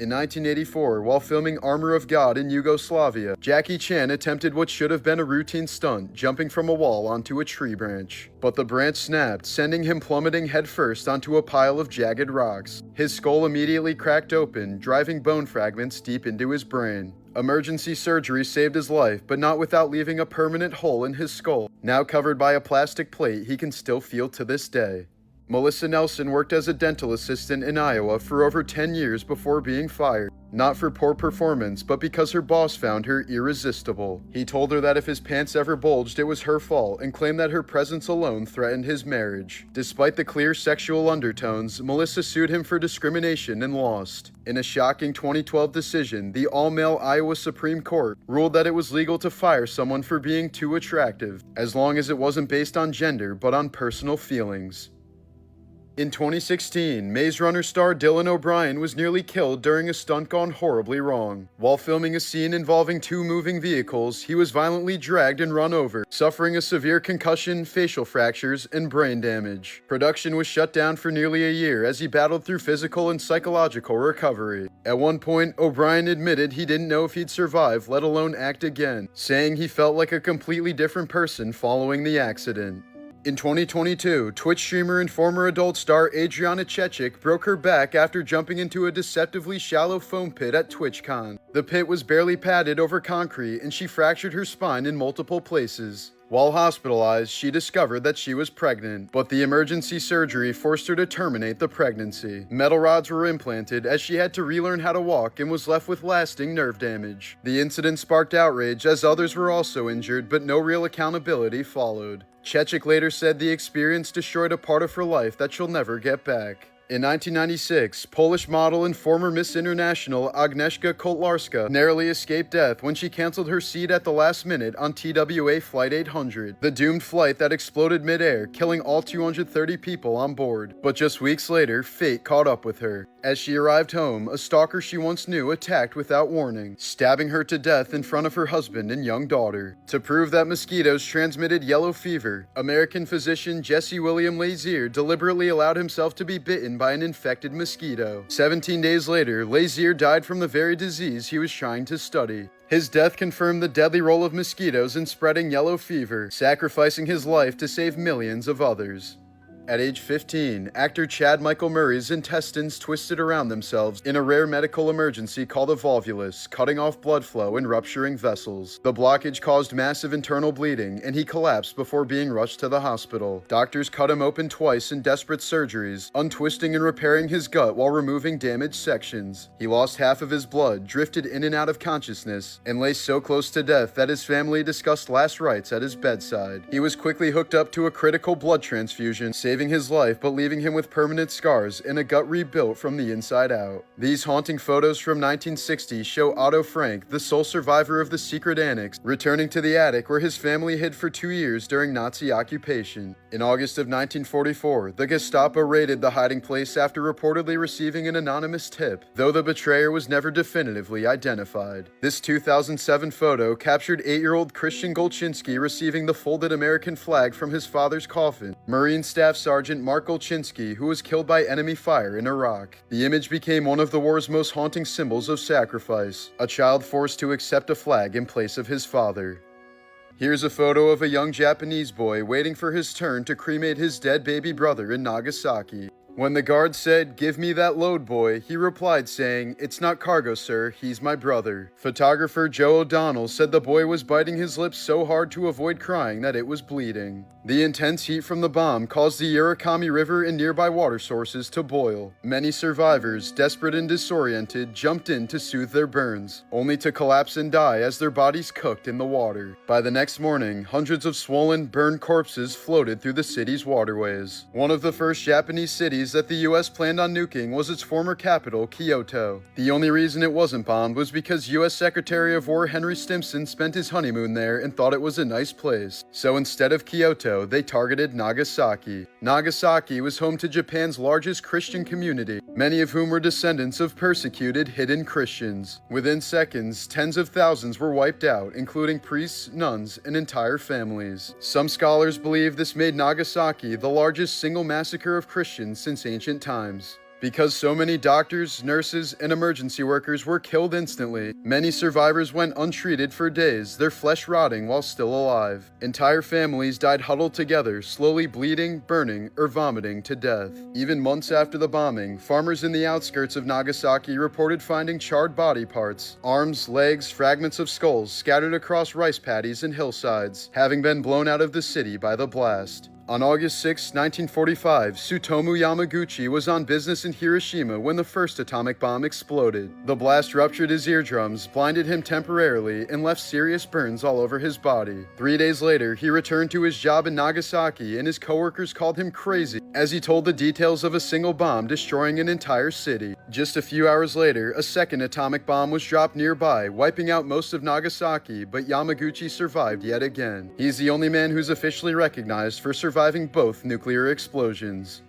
In 1984, while filming Armor of God in Yugoslavia, Jackie Chan attempted what should have been a routine stunt, jumping from a wall onto a tree branch. But the branch snapped, sending him plummeting headfirst onto a pile of jagged rocks. His skull immediately cracked open, driving bone fragments deep into his brain. Emergency surgery saved his life, but not without leaving a permanent hole in his skull. Now covered by a plastic plate he can still feel to this day. Melissa Nelson worked as a dental assistant in Iowa for over 10 years before being fired. Not for poor performance, but because her boss found her irresistible. He told her that if his pants ever bulged, it was her fault, and claimed that her presence alone threatened his marriage. Despite the clear sexual undertones, Melissa sued him for discrimination and lost. In a shocking 2012 decision, the all-male Iowa Supreme Court ruled that it was legal to fire someone for being too attractive, as long as it wasn't based on gender, but on personal feelings. In 2016, Maze Runner star Dylan O'Brien was nearly killed during a stunt gone horribly wrong. While filming a scene involving two moving vehicles, he was violently dragged and run over, suffering a severe concussion, facial fractures, and brain damage. Production was shut down for nearly a year as he battled through physical and psychological recovery. At one point, O'Brien admitted he didn't know if he'd survive, let alone act again, saying he felt like a completely different person following the accident. In 2022, Twitch streamer and former adult star Adriana Chechik broke her back after jumping into a deceptively shallow foam pit at TwitchCon. The pit was barely padded over concrete and she fractured her spine in multiple places. While hospitalized, she discovered that she was pregnant, but the emergency surgery forced her to terminate the pregnancy. Metal rods were implanted as she had to relearn how to walk and was left with lasting nerve damage. The incident sparked outrage as others were also injured, but no real accountability followed. Chechik later said the experience destroyed a part of her life that she'll never get back. In 1996, Polish model and former Miss International Agnieszka Kotlarska narrowly escaped death when she canceled her seat at the last minute on TWA Flight 800, the doomed flight that exploded mid-air, killing all 230 people on board. But just weeks later, fate caught up with her. As she arrived home, a stalker she once knew attacked without warning, stabbing her to death in front of her husband and young daughter. To prove that mosquitoes transmitted yellow fever, American physician Jesse William Lazier deliberately allowed himself to be bitten by an infected mosquito. 17 days later, Lazier died from the very disease he was trying to study. His death confirmed the deadly role of mosquitoes in spreading yellow fever, sacrificing his life to save millions of others. At age 15, actor Chad Michael Murray's intestines twisted around themselves in a rare medical emergency called a volvulus, cutting off blood flow and rupturing vessels. The blockage caused massive internal bleeding, and he collapsed before being rushed to the hospital. Doctors cut him open twice in desperate surgeries, untwisting and repairing his gut while removing damaged sections. He lost half of his blood, drifted in and out of consciousness, and lay so close to death that his family discussed last rites at his bedside. He was quickly hooked up to a critical blood transfusion, saving his life but leaving him with permanent scars and a gut rebuilt from the inside out. These haunting photos from 1960 show Otto Frank, the sole survivor of the secret annex, returning to the attic where his family hid for 2 years during Nazi occupation. In August of 1944, the Gestapo raided the hiding place after reportedly receiving an anonymous tip, though the betrayer was never definitively identified. This 2007 photo captured 8-year-old Christian Golczynski receiving the folded American flag from his father's coffin. Marine Staff Sergeant Mark Golczynski, who was killed by enemy fire in Iraq. The image became one of the war's most haunting symbols of sacrifice, a child forced to accept a flag in place of his father. Here's a photo of a young Japanese boy waiting for his turn to cremate his dead baby brother in Nagasaki. When the guard said, "Give me that load, boy," he replied saying, "It's not cargo, sir, he's my brother." Photographer Joe O'Donnell said the boy was biting his lips so hard to avoid crying that it was bleeding. The intense heat from the bomb caused the Urakami River and nearby water sources to boil. Many survivors, desperate and disoriented, jumped in to soothe their burns, only to collapse and die as their bodies cooked in the water. By the next morning, hundreds of swollen, burned corpses floated through the city's waterways. One of the first Japanese cities that the US planned on nuking was its former capital, Kyoto. The only reason it wasn't bombed was because US Secretary of War Henry Stimson spent his honeymoon there and thought it was a nice place. So instead of Kyoto, they targeted Nagasaki. Nagasaki was home to Japan's largest Christian community, many of whom were descendants of persecuted, hidden Christians. Within seconds, tens of thousands were wiped out, including priests, nuns, and entire families. Some scholars believe this made Nagasaki the largest single massacre of Christians since ancient times. Because so many doctors, nurses, and emergency workers were killed instantly, many survivors went untreated for days, their flesh rotting while still alive. Entire families died huddled together, slowly bleeding, burning, or vomiting to death. Even months after the bombing, farmers in the outskirts of Nagasaki reported finding charred body parts, arms, legs, fragments of skulls scattered across rice paddies and hillsides, having been blown out of the city by the blast. On August 6, 1945, Tsutomu Yamaguchi was on business in Hiroshima when the first atomic bomb exploded. The blast ruptured his eardrums, blinded him temporarily, and left serious burns all over his body. 3 days later, he returned to his job in Nagasaki, and his coworkers called him crazy as he told the details of a single bomb destroying an entire city. Just a few hours later, a second atomic bomb was dropped nearby, wiping out most of Nagasaki, but Yamaguchi survived yet again. He's the only man who's officially recognized for surviving both nuclear explosions.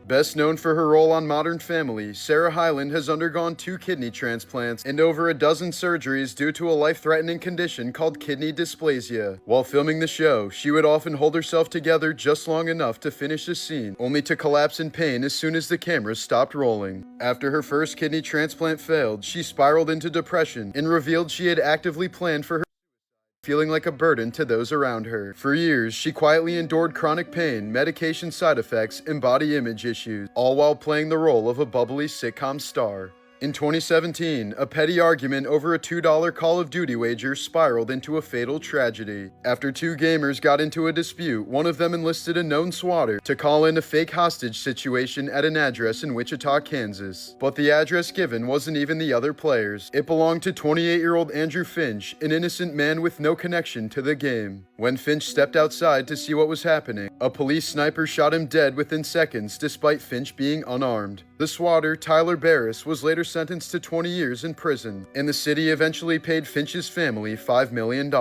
Best known for her role on Modern Family, Sarah Hyland has undergone 2 kidney transplants and over a dozen surgeries due to a life-threatening condition called kidney dysplasia. While filming the show, she would often hold herself together just long enough to finish a scene, only to collapse in pain as soon as the cameras stopped rolling. After her first kidney transplant failed, she spiraled into depression and revealed she had actively planned for her feeling like a burden to those around her. For years, she quietly endured chronic pain, medication side effects, and body image issues, all while playing the role of a bubbly sitcom star. In 2017, a petty argument over a $2 Call of Duty wager spiraled into a fatal tragedy. After 2 gamers got into a dispute, one of them enlisted a known swatter to call in a fake hostage situation at an address in Wichita, Kansas. But the address given wasn't even the other players. It belonged to 28-year-old Andrew Finch, an innocent man with no connection to the game. When Finch stepped outside to see what was happening, a police sniper shot him dead within seconds despite Finch being unarmed. The swatter, Tyler Barris, was later sentenced to 20 years in prison, and the city eventually paid Finch's family $5 million.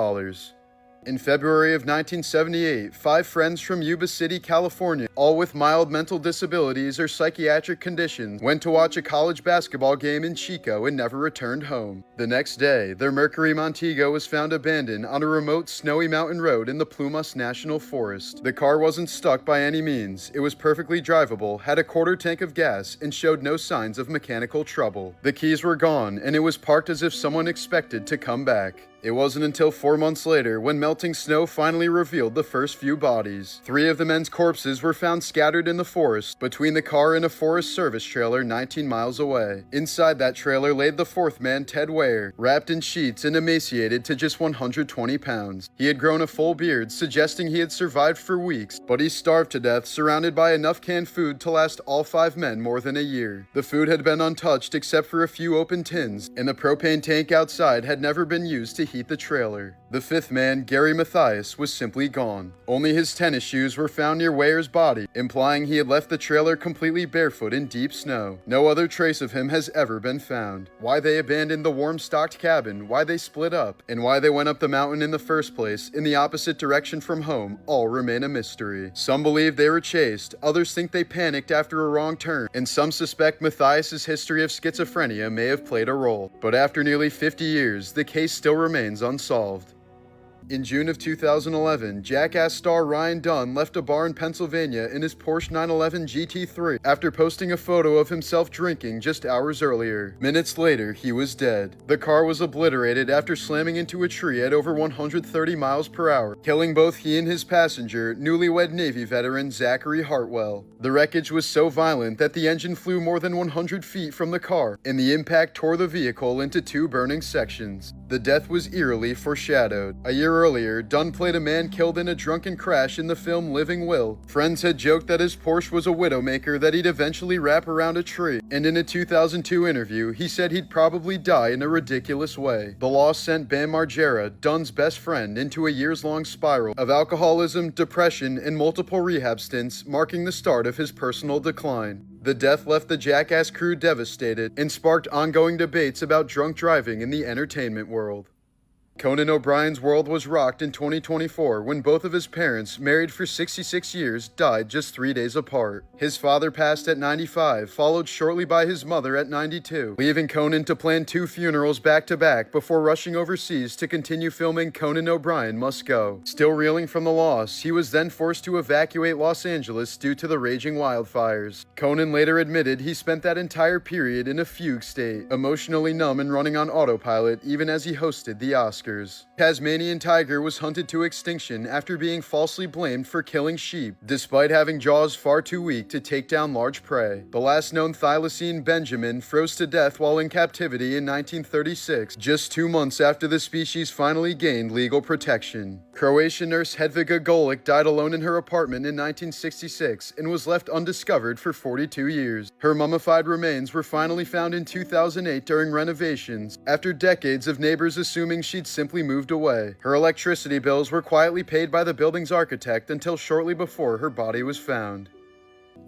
In February of 1978, 5 friends from Yuba City, California, all with mild mental disabilities or psychiatric conditions, went to watch a college basketball game in Chico and never returned home. The next day, their Mercury Montego was found abandoned on a remote snowy mountain road in the Plumas National Forest. The car wasn't stuck by any means. It was perfectly drivable, had a quarter tank of gas, and showed no signs of mechanical trouble. The keys were gone, and it was parked as if someone expected to come back. It wasn't until 4 months later when melting snow finally revealed the first few bodies. 3 of the men's corpses were found scattered in the forest between the car and a Forest Service trailer 19 miles away. Inside that trailer laid the 4th man, Ted Ware, wrapped in sheets and emaciated to just 120 pounds. He had grown a full beard, suggesting he had survived for weeks, but he starved to death, surrounded by enough canned food to last all 5 men more than a year. The food had been untouched except for a few open tins, and the propane tank outside had never been used to heat the trailer. The 5th man, Gary Mathias, was simply gone. Only his tennis shoes were found near Ware's body, implying he had left the trailer completely barefoot in deep snow. No other trace of him has ever been found. Why they abandoned the warm-stocked cabin, why they split up, and why they went up the mountain in the first place in the opposite direction from home all remain a mystery. Some believe they were chased, others think they panicked after a wrong turn, and some suspect Mathias' history of schizophrenia may have played a role. But after nearly 50 years, the case still remains unsolved. In June of 2011, Jackass star Ryan Dunn left a bar in Pennsylvania in his Porsche 911 GT3 after posting a photo of himself drinking just hours earlier. Minutes later, he was dead. The car was obliterated after slamming into a tree at over 130 miles per hour, killing both he and his passenger, newlywed Navy veteran Zachary Hartwell. The wreckage was so violent that the engine flew more than 100 feet from the car, and the impact tore the vehicle into 2 burning sections. The death was eerily foreshadowed. A year earlier, Dunn played a man killed in a drunken crash in the film Living Will. Friends had joked that his Porsche was a widowmaker that he'd eventually wrap around a tree, and in a 2002 interview, he said he'd probably die in a ridiculous way. The loss sent Bam Margera, Dunn's best friend, into a years-long spiral of alcoholism, depression, and multiple rehab stints, marking the start of his personal decline. The death left the Jackass crew devastated and sparked ongoing debates about drunk driving in the entertainment world. Conan O'Brien's world was rocked in 2024 when both of his parents, married for 66 years, died just 3 days apart. His father passed at 95, followed shortly by his mother at 92, leaving Conan to plan 2 funerals back-to-back before rushing overseas to continue filming Conan O'Brien Must Go. Still reeling from the loss, he was then forced to evacuate Los Angeles due to the raging wildfires. Conan later admitted he spent that entire period in a fugue state, emotionally numb and running on autopilot even as he hosted the Oscars. Tasmanian tiger was hunted to extinction after being falsely blamed for killing sheep, despite having jaws far too weak to take down large prey. The last known thylacine Benjamin froze to death while in captivity in 1936, just 2 months after the species finally gained legal protection. Croatian nurse Hedviga Golic died alone in her apartment in 1966 and was left undiscovered for 42 years. Her mummified remains were finally found in 2008 during renovations, after decades of neighbors assuming she'd simply moved away. Her electricity bills were quietly paid by the building's architect until shortly before her body was found.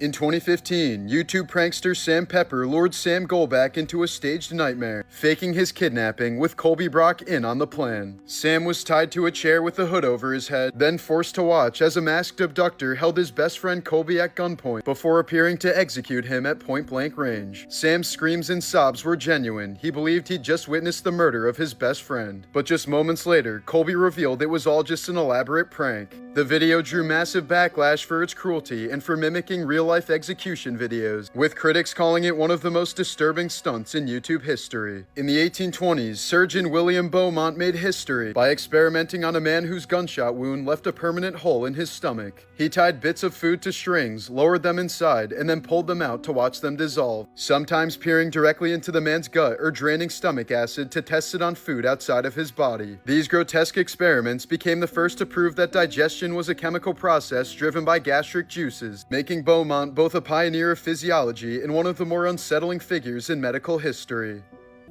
In 2015, YouTube prankster Sam Pepper lured Sam Golback into a staged nightmare, faking his kidnapping with Colby Brock in on the plan. Sam was tied to a chair with a hood over his head, then forced to watch as a masked abductor held his best friend Colby at gunpoint before appearing to execute him at point-blank range. Sam's screams and sobs were genuine. He believed he'd just witnessed the murder of his best friend. But just moments later, Colby revealed it was all just an elaborate prank. The video drew massive backlash for its cruelty and for mimicking real-life execution videos, with critics calling it one of the most disturbing stunts in YouTube history. In the 1820s, Surgeon William Beaumont made history by experimenting on a man whose gunshot wound left a permanent hole in his stomach. He tied bits of food to strings, lowered them inside, and then pulled them out to watch them dissolve, sometimes peering directly into the man's gut or draining stomach acid to test it on food outside of his body. These grotesque experiments became the first to prove that digestion was a chemical process driven by gastric juices, making Beaumont both a pioneer of physiology and one of the more unsettling figures in medical history.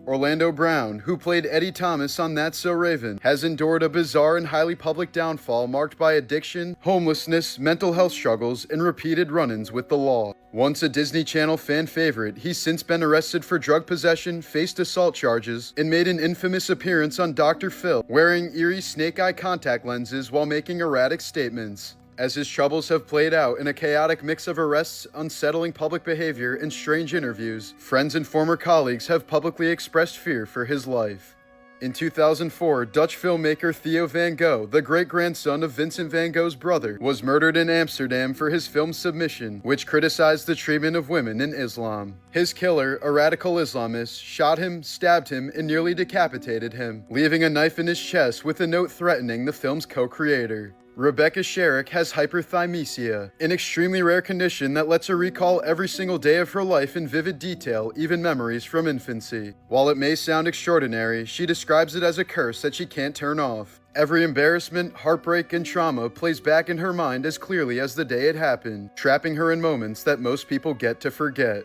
Orlando Brown, who played Eddie Thomas on That's So Raven, has endured a bizarre and highly public downfall marked by addiction, homelessness, mental health struggles, and repeated run-ins with the law. Once a Disney Channel fan favorite, he's since been arrested for drug possession, faced assault charges, and made an infamous appearance on Dr. Phil, wearing eerie snake-eye contact lenses while making erratic statements. As his troubles have played out in a chaotic mix of arrests, unsettling public behavior, and strange interviews, friends and former colleagues have publicly expressed fear for his life. In 2004, Dutch filmmaker Theo van Gogh, the great-grandson of Vincent van Gogh's brother, was murdered in Amsterdam for his film Submission, which criticized the treatment of women in Islam. His killer, a radical Islamist, shot him, stabbed him, and nearly decapitated him, leaving a knife in his chest with a note threatening the film's co-creator. Rebecca Sherrick has hyperthymesia, an extremely rare condition that lets her recall every single day of her life in vivid detail, even memories from infancy. While it may sound extraordinary, she describes it as a curse that she can't turn off. Every embarrassment, heartbreak, and trauma plays back in her mind as clearly as the day it happened, trapping her in moments that most people get to forget.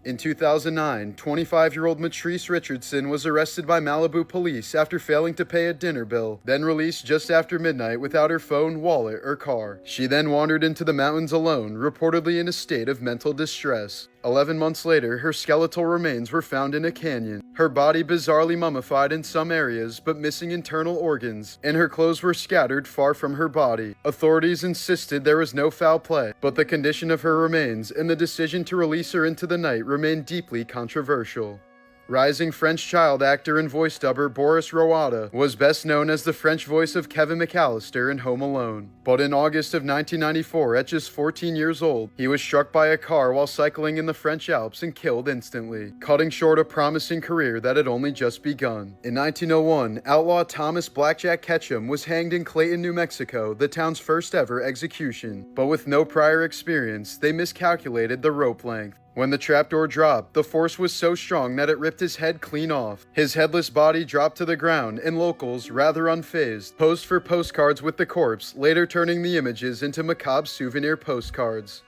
In 2009, 25-year-old Matrice Richardson was arrested by Malibu police after failing to pay a dinner bill, then released just after midnight without her phone, wallet, or car. She then wandered into the mountains alone, reportedly in a state of mental distress. 11 months later, her skeletal remains were found in a canyon, her body bizarrely mummified in some areas but missing internal organs, and her clothes were scattered far from her body. Authorities insisted there was no foul play, but the condition of her remains and the decision to release her into the night remained deeply controversial. Rising French child actor and voice dubber Boris Roata was best known as the French voice of Kevin McAllister in Home Alone. But in August of 1994, at just 14 years old, he was struck by a car while cycling in the French Alps and killed instantly, cutting short a promising career that had only just begun. In 1901, outlaw Thomas Blackjack Ketchum was hanged in Clayton, New Mexico, the town's first ever execution. But with no prior experience, they miscalculated the rope length. When the trapdoor dropped, the force was so strong that it ripped his head clean off. His headless body dropped to the ground, and locals, rather unfazed, posed for postcards with the corpse, later turning the images into macabre souvenir postcards.